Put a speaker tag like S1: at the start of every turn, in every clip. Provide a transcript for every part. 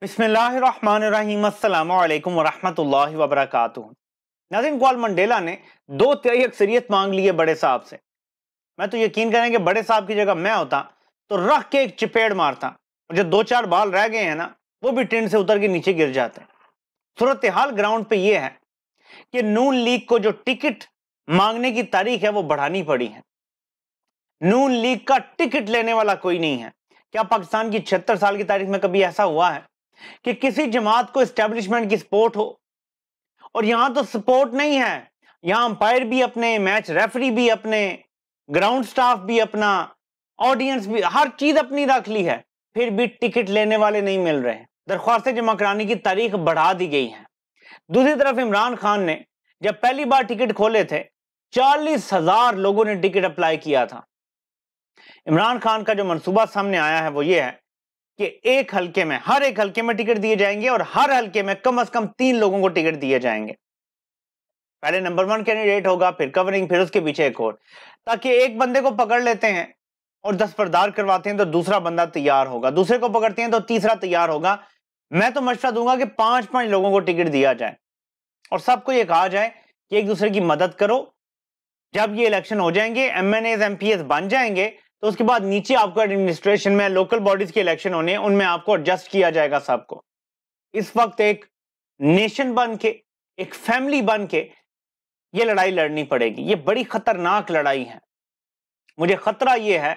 S1: بسم اللہ الرحمن الرحیم السلام علیکم ورحمۃ اللہ وبرکاتہ۔ ناظرین، گوال منڈیلا نے 2/3 اکثریت مانگ لی ہے بڑے صاحب سے۔ میں تو یقین کریں کہ بڑے صاحب کی جگہ میں ہوتا تو رکھ کے ایک چپیڑ مارتا، اور جو 2-4 بال رہ گئے ہیں نا وہ بھی ٹرین سے اتر کے نیچے گر جاتے ہیں۔ صورتحال گراؤنڈ پہ یہ ہے کہ نون لیگ کو جو ٹکٹ مانگنے کی تاریخ ہے وہ بڑھانی پڑی ہے۔ نون لیگ کا ٹکٹ لینے والا کوئی نہیں ہے۔ کیا پاکستان کی 76 سال کی تاریخ میں کبھی ایسا ہوا ہے کہ کسی جماعت کو اسٹیبلشمنٹ کی سپورٹ ہو؟ اور یہاں تو سپورٹ نہیں ہے، یہاں امپائر بھی اپنے، میچ ریفری بھی اپنے، گراؤنڈ سٹاف بھی اپنا، آڈینس بھی، ہر چیز اپنی رکھ لی ہے، پھر بھی ٹکٹ لینے والے نہیں مل رہے۔ درخواستیں جمع کرانے کی تاریخ بڑھا دی گئی ہے۔ دوسری طرف عمران خان نے جب پہلی بار ٹکٹ کھولے تھے 40,000 لوگوں نے ٹکٹ اپلائی کیا تھا۔ عمران خان کا جو منصوبہ سامنے آیا ہے وہ یہ ہے کہ ایک حلقے میں، ہر ایک حلقے میں ٹکٹ دیے جائیں گے، اور ہر حلقے میں کم از کم 3 لوگوں کو ٹکٹ دیے جائیں گے۔ پہلے نمبر 1 کینڈیڈیٹ ہوگا، پھر کورنگ، پھر اس کے پیچھے ایک اور، تاکہ ایک بندے کو پکڑ لیتے ہیں اور دستبردار کرواتے ہیں تو دوسرا بندہ تیار ہوگا، دوسرے کو پکڑتے ہیں تو تیسرا تیار ہوگا۔ میں تو مشورہ دوں گا کہ 5 لوگوں کو ٹکٹ دیا جائے اور سب کو یہ کہا جائے کہ ایک دوسرے کی مدد کرو۔ جب یہ الیکشن ہو جائیں گے، M N As, M P As بن جائیں گے، تو اس کے بعد نیچے آپ کو ایڈمنسٹریشن میں، لوکل باڈیز کے الیکشن ہونے ہیں، ان میں آپ کو ایڈجسٹ کیا جائے گا سب کو۔ اس وقت ایک نیشن بن کے، ایک فیملی بن کے یہ لڑائی لڑنی پڑے گی۔ یہ بڑی خطرناک لڑائی ہے۔ مجھے خطرہ یہ ہے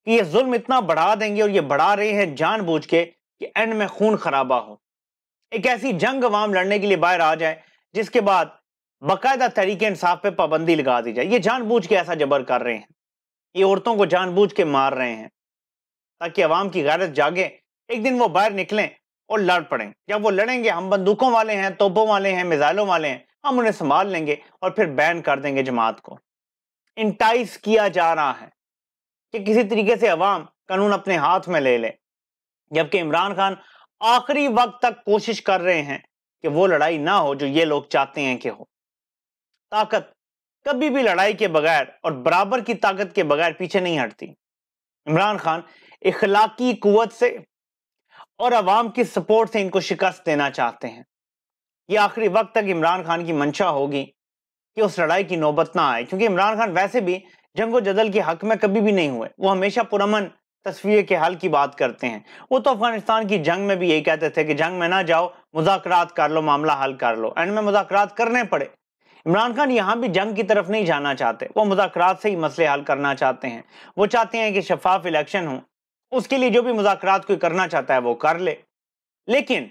S1: کہ یہ ظلم اتنا بڑھا دیں گے، اور یہ بڑھا رہے ہیں جان بوجھ کے، کہ اینڈ میں خون خرابہ ہو۔ ایک ایسی جنگ عوام لڑنے کے لیے باہر آ جائے جس کے بعد باقاعدہ تحریک انصاف پہ پابندی لگا دی جائے۔ یہ جان بوجھ کے ایسا جبر کر رہے ہیں، یہ عورتوں کو جان بوجھ کے مار رہے ہیں تاکہ عوام کی غیرت جاگے، ایک دن وہ باہر نکلیں اور لڑ پڑیں۔ جب وہ لڑیں گے، ہم بندوقوں والے ہیں، توپوں والے ہیں، میزائلوں والے ہیں، ہم انہیں سنبھال لیں گے اور پھر بین کر دیں گے جماعت کو۔ انٹائز کیا جا رہا ہے کہ کسی طریقے سے عوام قانون اپنے ہاتھ میں لے لے، جبکہ عمران خان آخری وقت تک کوشش کر رہے ہیں کہ وہ لڑائی نہ ہو جو یہ لوگ چاہتے ہیں کہ ہو۔ طاقت کبھی بھی لڑائی کے بغیر اور برابر کی طاقت کے بغیر پیچھے نہیں ہٹتی۔ عمران خان اخلاقی قوت سے اور عوام کی سپورٹ سے ان کو شکست دینا چاہتے ہیں۔ یہ آخری وقت تک عمران خان کی منشا ہوگی کہ اس لڑائی کی نوبت نہ آئے، کیونکہ عمران خان ویسے بھی جنگ و جدل کے حق میں کبھی بھی نہیں ہوئے۔ وہ ہمیشہ پرامن تصفیے کے حل کی بات کرتے ہیں۔ وہ تو افغانستان کی جنگ میں بھی یہی کہتے تھے کہ جنگ میں نہ جاؤ، مذاکرات کر لو، معاملہ حل کر لو۔ اینڈ میں مذاکرات کرنے پڑے۔ عمران خان یہاں بھی جنگ کی طرف نہیں جانا چاہتے، وہ مذاکرات سے ہی مسئلے حل کرنا چاہتے ہیں۔ وہ چاہتے ہیں کہ شفاف الیکشن ہوں، اس کے لیے جو بھی مذاکرات کوئی کرنا چاہتا ہے وہ کر لے۔ لیکن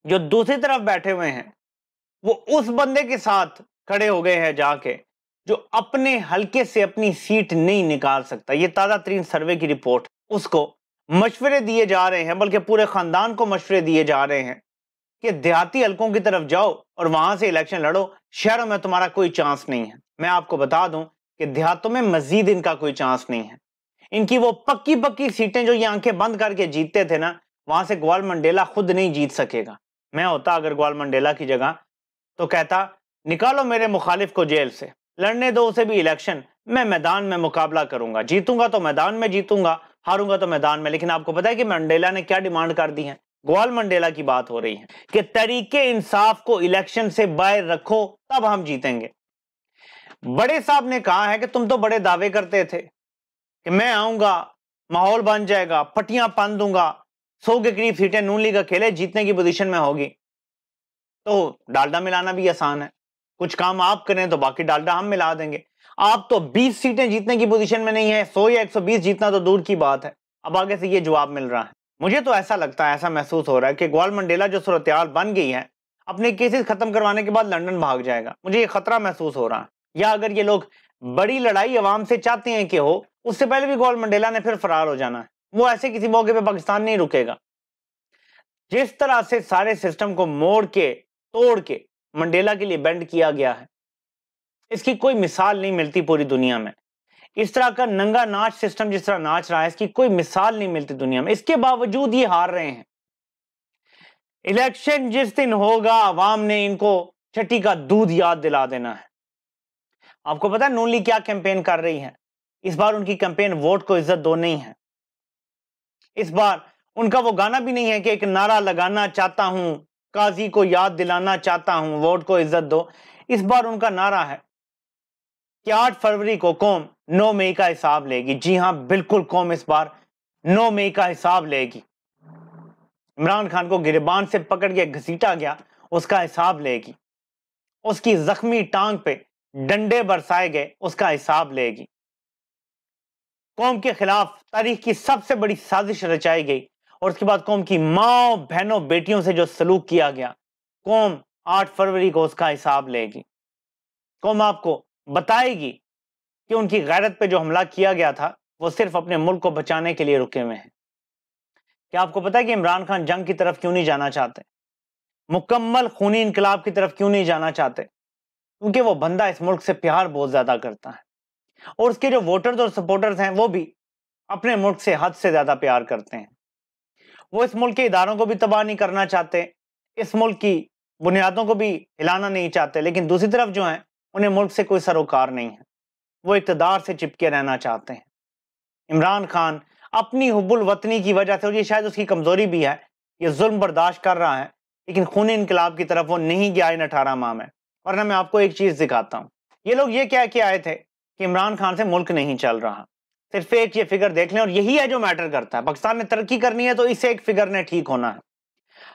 S1: جو دوسری طرف بیٹھے ہوئے ہیں وہ اس بندے کے ساتھ کھڑے ہو گئے ہیں جا کے جو اپنے حلقے سے اپنی سیٹ نہیں نکال سکتا۔ یہ تازہ ترین سروے کی رپورٹ، اس کو مشورے دیے جا رہے ہیں، بلکہ پورے خاندان کو مشورے دیے جا رہے ہیں کہ دیہاتی حلقوں کی طرف جاؤ اور وہاں سے الیکشن لڑو، شہروں میں تمہارا کوئی چانس نہیں ہے۔ میں آپ کو بتا دوں کہ دیہاتوں میں مزید ان کا کوئی چانس نہیں ہے۔ ان کی وہ پکی پکی سیٹیں جو یہ آنکھیں بند کر کے جیتتے تھے نا، وہاں سے گوال منڈیلا خود نہیں جیت سکے گا۔ میں ہوتا اگر گوال منڈیلا کی جگہ تو کہتا نکالو میرے مخالف کو جیل سے، لڑنے دو اسے بھی الیکشن، میں میدان میں مقابلہ کروں گا، جیتوں گا تو میدان میں جیتوں گا، ہاروں گا تو میدان میں۔ لیکن آپ کو پتا ہے کہ منڈیلا نے کیا ڈیمانڈ کر دی ہے؟ گوال منڈیلا کی بات ہو رہی ہے کہ تحریک انصاف کو الیکشن سے باہر رکھو تب ہم جیتیں گے۔ بڑے صاحب نے کہا ہے کہ تم تو بڑے دعوے کرتے تھے کہ میں آؤں گا، ماحول بن جائے گا، پٹیاں پن دوں گا، 100 کے قریب سیٹیں نون لیگ اکیلے جیتنے کی پوزیشن میں ہوگی۔ تو ڈالڈا ملانا بھی آسان ہے، کچھ کام آپ کریں تو باقی ڈالڈا ہم ملا دیں گے۔ آپ تو 20 سیٹیں جیتنے کی پوزیشن میں نہیں ہے، 100 یا 120 جیتنا تو دور کی بات ہے۔ اب آگے سے یہ جواب مل رہا ہے۔ مجھے تو ایسا لگتا ہے، ایسا محسوس ہو رہا ہے کہ گوال منڈیلا جو صورتحال بن گئی ہے، اپنے کیسز ختم کروانے کے بعد لندن بھاگ جائے گا۔ مجھے یہ خطرہ محسوس ہو رہا ہے، یا اگر یہ لوگ بڑی لڑائی عوام سے چاہتے ہیں کہ ہو، اس سے پہلے بھی گوال منڈیلا نے پھر فرار ہو جانا ہے۔ وہ ایسے کسی موقع پہ پاکستان نہیں رکے گا۔ جس طرح سے سارے سسٹم کو موڑ کے توڑ کے منڈیلا کے لیے بینڈ کیا گیا ہے، اس کی کوئی مثال نہیں ملتی پوری دنیا میں۔ اس طرح کا ننگا ناچ سسٹم جس طرح ناچ رہا ہے، اس کی کوئی مثال نہیں ملتی دنیا میں۔ اس کے باوجود یہ ہار رہے ہیں۔ الیکشن جس دن ہوگا، عوام نے ان کو چھٹی کا دودھ یاد دلا دینا ہے۔ آپ کو پتا ہے نون لیگ کیا کیمپین کر رہی ہے؟ اس بار ان کی کیمپین ووٹ کو عزت دو نہیں ہے۔ اس بار ان کا وہ گانا بھی نہیں ہے کہ ایک نعرہ لگانا چاہتا ہوں، قاضی کو یاد دلانا چاہتا ہوں، ووٹ کو عزت دو۔ اس بار ان کا نعرہ ہے کہ 8 فروری کو قوم 9 مئی کا حساب لے گی۔ جی ہاں، بالکل قوم اس بار 9 مئی کا حساب لے گی۔ عمران خان کو گریبان سے پکڑ کے گھسیٹا گیا، اس کا حساب لے گی۔ اس کی زخمی ٹانگ پہ ڈنڈے برسائے گئے، اس کا حساب لے گی۔ قوم کے خلاف تاریخ کی سب سے بڑی سازش رچائی گئی، اور اس کے بعد قوم کی ماں، بہنوں، بیٹیوں سے جو سلوک کیا گیا، قوم 8 فروری کو اس کا حساب لے گی۔ قوم آپ کو بتائے گی کہ ان کی غیرت پہ جو حملہ کیا گیا تھا وہ صرف اپنے ملک کو بچانے کے لیے رکے ہوئے ہیں۔ کیا آپ کو پتا ہے کہ عمران خان جنگ کی طرف کیوں نہیں جانا چاہتے، مکمل خونی انقلاب کی طرف کیوں نہیں جانا چاہتے؟ کیونکہ وہ بندہ اس ملک سے پیار بہت زیادہ کرتا ہے، اور اس کے جو ووٹرز اور سپورٹرز ہیں وہ بھی اپنے ملک سے حد سے زیادہ پیار کرتے ہیں۔ وہ اس ملک کے اداروں کو بھی تباہ نہیں کرنا چاہتے، اس ملک کی بنیادوں کو بھی ہلانا نہیں چاہتے، لیکن دوسری طرف جو ہیں انہیں ملک سے کوئی سروکار نہیں ہے، وہ اقتدار سے چپکے رہنا چاہتے ہیں۔ عمران خان اپنی حب الوطنی کی وجہ سے، اور یہ شاید اس کی کمزوری بھی ہے، یہ ظلم برداشت کر رہا ہے، لیکن خونی انقلاب کی طرف وہ نہیں گیا ان 18 ماہ میں۔ ورنہ میں آپ کو ایک چیز دکھاتا ہوں، یہ لوگ یہ کہہ کے آئے تھے کہ عمران خان سے ملک نہیں چل رہا۔ صرف ایک یہ فگر دیکھ لیں، اور یہی ہے جو میٹر کرتا ہے۔ پاکستان نے ترقی کرنی ہے تو اس ایک فگر نے ٹھیک ہونا ہے۔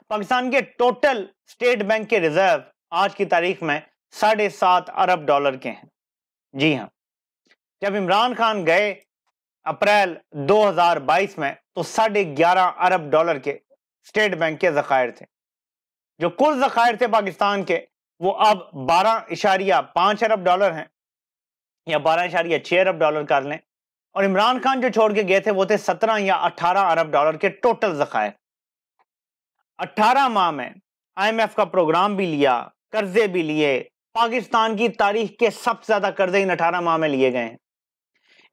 S1: پاکستان کے ٹوٹل اسٹیٹ بینک کے ریزرو آج کی تاریخ میں $7.5 ارب کے ہیں۔ جی ہاں، جب عمران خان گئے اپریل 2022 میں تو $11.5 ارب کے اسٹیٹ بینک کے ذخائر تھے۔ جو کل ذخائر تھے پاکستان کے وہ اب $12.5 ارب ہیں، یا $12.6 ارب کر لیں، اور عمران خان جو چھوڑ کے گئے تھے وہ تھے 17 یا 18 ارب ڈالر کے ٹوٹل ذخائر۔ 18 ماہ میں IMF کا پروگرام بھی لیا، قرضے بھی لیے، پاکستان کی تاریخ کے سب سے زیادہ قرضے ان 18 ماہ میں لیے گئے ہیں۔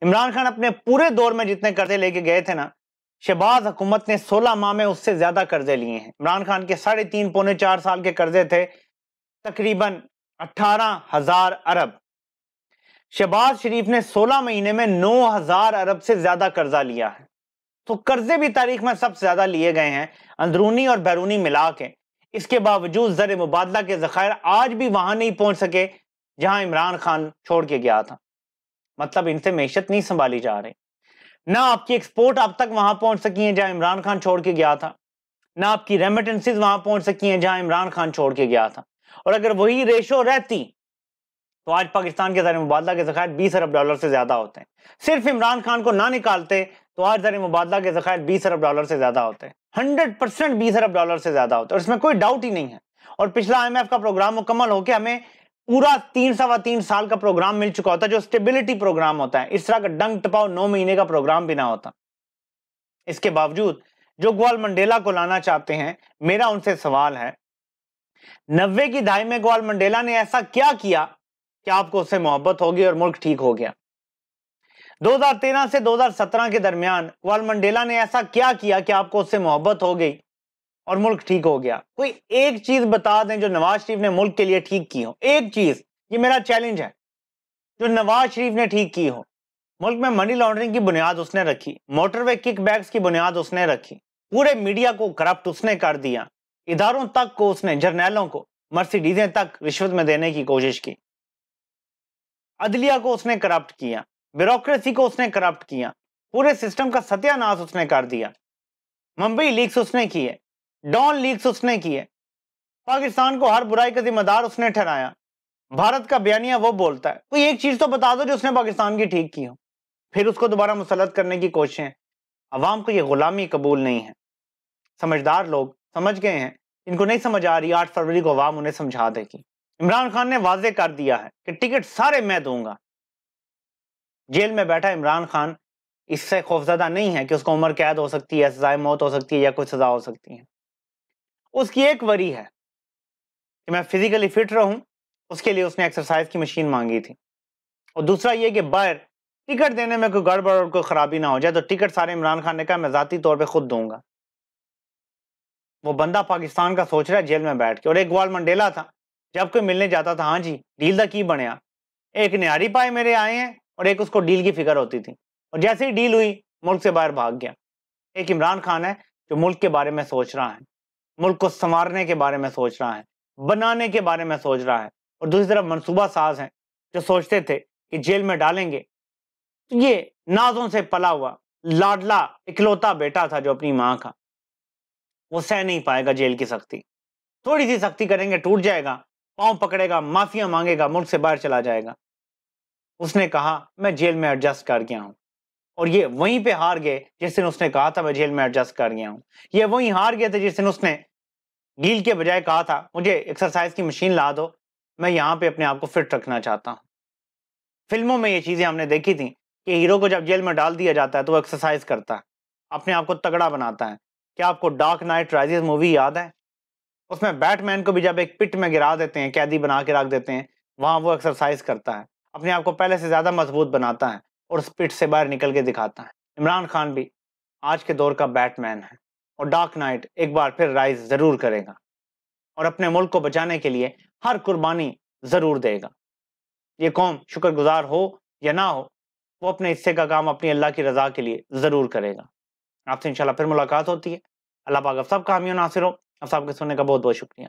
S1: عمران خان اپنے پورے دور میں جتنے قرضے لے کے گئے تھے نا، شہباز حکومت نے 16 ماہ میں اس سے زیادہ قرضے لیے ہیں۔ عمران خان کے 3.5 پونے 4 سال کے قرضے تھے تقریباً 18,000 ارب۔ شہباز شریف نے 16 مہینے میں 9,000 ارب سے زیادہ قرضہ لیا ہے۔ تو قرضے بھی تاریخ میں سب سے زیادہ لیے گئے ہیں، اندرونی اور بیرونی ملا کے۔ اس کے باوجود زر مبادلہ کے ذخائر آج بھی وہاں نہیں پہنچ سکے جہاں عمران خان چھوڑ کے گیا تھا۔ مطلب ان سے معیشت نہیں سنبھالی جا رہی، نہ آپ کی ایکسپورٹ اب تک وہاں پہنچ سکی ہیں جہاں عمران خان چھوڑ کے گیا تھا، نہ آپ کی ریمیٹنسز وہاں پہنچ سکی ہیں جہاں عمران خان چھوڑ کے گیا تھا۔ اور اگر وہی ریشو رہتی تو آج پاکستان کے زر مبادلہ کے ذخائر 20 ارب ڈالر سے زیادہ ہوتے ہیں۔ صرف عمران خان کو نہ نکالتے تو آج زر مبادلہ کے ذخائر 20 ارب ڈالر سے زیادہ ہوتے ہیں، 100% 20 ارب ڈالر سے زیادہ ہوتے ہیں، اور اس میں کوئی ڈاؤٹ ہی نہیں ہے۔ اور پچھلا IMF کا پروگرام مکمل ہو کے ہمیں پورا 3 سال کا پروگرام مل چکا ہوتا ہے، جو اسٹیبلٹی پروگرام ہوتا ہے۔ اس طرح کا ڈنگ ٹپاؤ 9 مہینے کا پروگرام بھی نہ ہوتا۔ اس کے باوجود جو گوال منڈیلا کو لانا چاہتے ہیں، میرا ان سے سوال ہے، 90 کی دہائی میں گوال منڈیلا نے ایسا کیا کیا کہ آپ کو اس سے محبت ہوگی اور ملک ٹھیک ہو گیا؟ 2013 سے 2017 کے درمیان گوال منڈیلا نے ایسا کیا کیا کہ آپ کو اس سے محبت ہو گئی اور ملک ٹھیک ہو گیا؟ کوئی ایک چیز بتا دیں جو نواز شریف نے ملک کے لیے ٹھیک کی ہو، ایک چیز، یہ میرا چیلنج ہے، جو نواز شریف نے ٹھیک کی ہو۔ ملک میں منی لانڈرنگ کی بنیاد اس نے رکھی، موٹر وے کک بیکس کی بنیاد اس نے رکھی، پورے میڈیا کو کرپٹ اس نے کر دیا، اداروں تک کو اس نے، جرنیلوں کو مرسیڈیزیں تک رشوت میں دینے کی کوشش کی، عدلیہ کو اس نے کرپٹ کیا، بیوروکریسی کو اس نے کرپٹ کیا، پورے سسٹم کا ستیہ ناش اس نے کر دیا۔ ممبئی لیکس اس نے کیے، ڈان لیکس اس نے کیے، پاکستان کو ہر برائی کا ذمہ دار اس نے ٹھہرایا۔ بھارت کا بیانیہ وہ بولتا ہے، کوئی ایک چیز تو بتا دو جو اس نے پاکستان کی ٹھیک کی ہو، پھر اس کو دوبارہ مسلط کرنے کی کوششیں۔ عوام کو یہ غلامی قبول نہیں ہے۔ سمجھدار لوگ سمجھ گئے ہیں، ان کو نہیں سمجھ آ رہی 8 فروری کو عوام انہیں سمجھا دے گی۔ عمران خان نے واضح کر دیا ہے کہ ٹکٹ سارے میں دوں گا۔ جیل میں بیٹھا عمران خان اس سے خوفزدہ نہیں ہے کہ اس کو عمر قید ہو سکتی ہے، سزائے موت ہو سکتی ہے، یا کوئی سزا ہو سکتی ہے۔ اس کی ایک وری ہے کہ میں فزیکلی فٹ رہوں، اس کے لیے اس نے ایکسرسائز کی مشین مانگی تھی، اور دوسرا یہ کہ باہر ٹکٹ دینے میں کوئی گڑبڑ اور کوئی خرابی نہ ہو جائے، تو ٹکٹ سارے عمران خان نے کہا میں ذاتی طور پہ خود دوں گا۔ وہ بندہ پاکستان کا سوچ رہا ہے جیل میں بیٹھ کے۔ اور ایک گوال منڈیلا تھا، جب کوئی ملنے جاتا تھا، ہاں جی ڈیل دا کی بنیا، ایک نیاری پائے میرے آئے ہیں، اور ایک اس کو ڈیل کی فکر ہوتی تھی، اور جیسے ہی ڈیل ہوئی ملک سے باہر بھاگ گیا۔ ایک عمران خان ہے جو ملک کے بارے میں سوچ رہا ہے، ملک کو سنوارنے کے بارے میں سوچ رہا ہے، بنانے کے بارے میں سوچ رہا ہے، اور دوسری طرف منصوبہ ساز ہیں جو سوچتے تھے کہ جیل میں ڈالیں گے. تو یہ نازوں سے پلا ہوا لاڈلا اکلوتا بیٹا تھا جو اپنی ماں کا، وہ سہ نہیں پائے گا جیل کی سختی. تھوڑی سی سختی کریں گے ٹوٹ جائے گا، پاؤں پکڑے گا، معافیا مانگے گا، ملک سے باہر چلا جائے گا. اس نے کہا میں جیل میں ایڈجسٹ کر گیا ہوں. اور یہ وہیں پہ ہار گئے جس دن اس نے کہا تھا میں جیل میں ایڈجسٹ کر گیا ہوں. یہ وہیں ہار گئے تھے جس دن اس نے گیل کے بجائے کہا تھا مجھے ایکسرسائز کی مشین لا دو، میں یہاں پہ اپنے آپ کو فٹ رکھنا چاہتا ہوں. فلموں میں یہ چیزیں ہم نے دیکھی تھیں کہ ہیرو کو جب جیل میں ڈال دیا جاتا ہے تو وہ ایکسرسائز کرتا ہے، اپنے آپ کو تگڑا بناتا ہے. کیا آپ کو ڈارک نائٹ رائزز مووی یاد ہے؟ اس میں بیٹ مین کو بھی جب ایک پٹ میں گرا دیتے ہیں، قیدی بنا کے رکھ دیتے ہیں، وہاں وہ ایکسرسائز کرتا ہے، اپنے آپ کو پہلے سے زیادہ مضبوط بناتا ہے اور اس پٹ سے باہر نکل کے دکھاتا ہے. عمران خان بھی آج کے دور کا بیٹ مین ہے اور ڈارک نائٹ ایک بار پھر رائز ضرور کرے گا اور اپنے ملک کو بچانے کے لیے ہر قربانی ضرور دے گا. یہ قوم شکر گزار ہو یا نہ ہو، وہ اپنے حصے کا کام اپنی اللہ کی رضا کے لیے ضرور کرے گا. آپ سے انشاءاللہ پھر ملاقات ہوتی ہے. اللہ پاک آپ سب کا حامی و ناصر ہو. آپ سب کے سننے کا بہت بہت شکریہ.